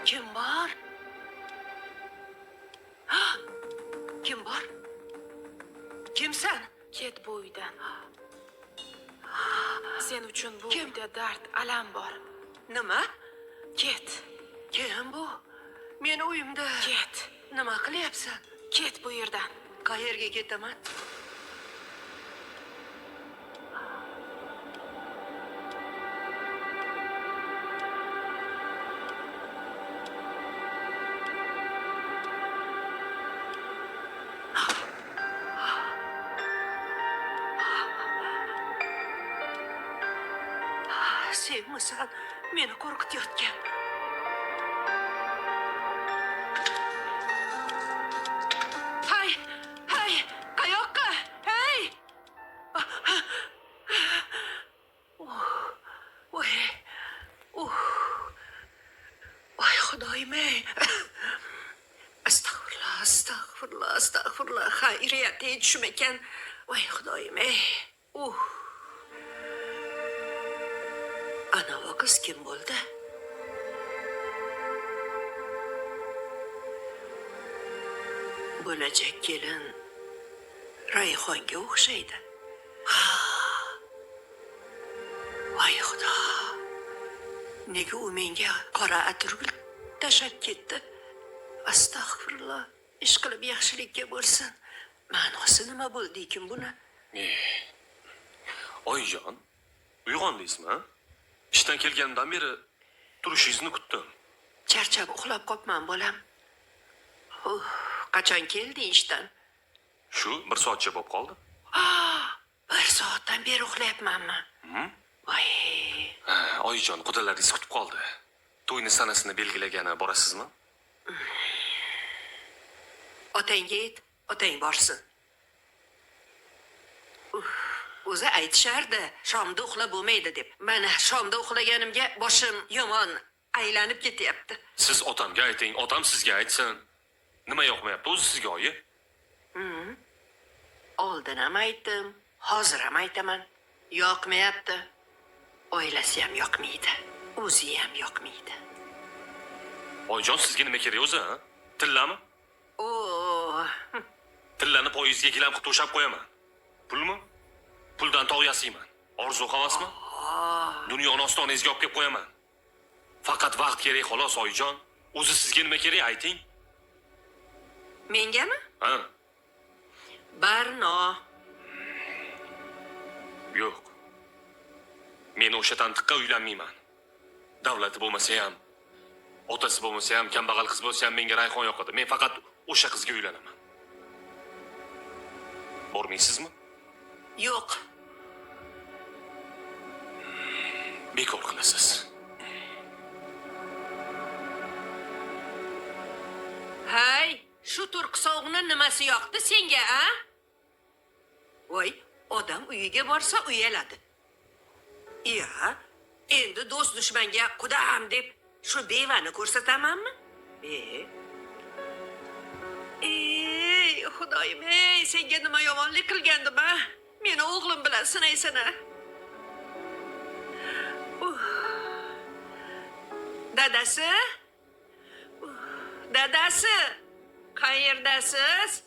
Kim bor? Kim bor? Kimsan? Ket bu uydan. Sen uchun bu Kim? uyda dard, alam bor. Nima? Ket, Kim bu? Meni uyimda. ket, Nima qilyapsan? ket bu yerdan. Qayerga ketaman? Senmisan meni qo'rqitayotgan? Hay, hay, qayoqqa? Hey! Voy, voy xudoyim-ey. Astag'firullah, astag'firullah, astag'firullah. Xayriyat tushim ekan. Voy xudoyim-ey. Ana o qiz kim bo'ldi? Bo'lajak kelin Rayhonga o'xshaydi. Voy xudo. Nega u menga qora atirgul tashab ketdi? Astag'firullah. Ish qilib yaxshilikka bo'lsin. Ma'nosi nima bo'ldi ekan buni? Oyijon, uyg'ondingizmi? Ishdan kelganimdan beri turishingizni kutdim. Charchab uxlab qopman bolam. Qachon kelding ishdan? Shu 1 soatcha bo'lib qoldi. 1 soatdan beri uxlayapmanmi? Voy. Oyijon, qudalaringiz kutib qoldi. To'yni sanasini belgilagani borasizmi? Otangga ayt, otang borsin. O'zi aytishardi, shomda uxlab bo'lmaydi deb. Mana shomda uxlaganimga boshim yomon aylanib ketyapti. Siz otamga ayting, otam sizga aytsin. Nima yoqmayapti o'zi sizga, oyi? Oldin ham aytdim, hozir ham aytaman. Yoqmayapti. Oilasi ham yoqmaydi. O'zi ham yoqmaydi. Oyijon, sizga nima kerak o'zi, ha? Tillami? Tillani poyizga gilam qilib to'shab qo'yaman. Pulmi? Puldan tog' yasayman. Orzu havasmi? Dunyoni ostonangizga olib kelib qo'yaman. Faqat vaqt kerak xolos, oyijon. O'zi sizga nima kerak, ayting. Mengami? Ha? Barno. Yo'q. Men o'sha tantiqqa uylanmayman. Davlati bo'lmasa ham, otasi bo'lmasa ham, kambag'al qiz bo'lsa ham menga Rayhon yoqadi. Men faqat o'sha qizga uylanaman. Bormaysizmi? Yo'q. Bekor qilasiz. Hay, shu turqi sovuqni nimasi yoqdi senga, a? Voy, odam uyiga borsa uyaladi. Ya, endi do'st dushmanga qudam deb shu bevani ko'rsatamanmi? Ey, xudoyim, ey, senga nima yomonlik qilgandim, a? Meni o'g'lim bilan sinaysan-a? Dadasi? Dadasi? Qayerdasiz?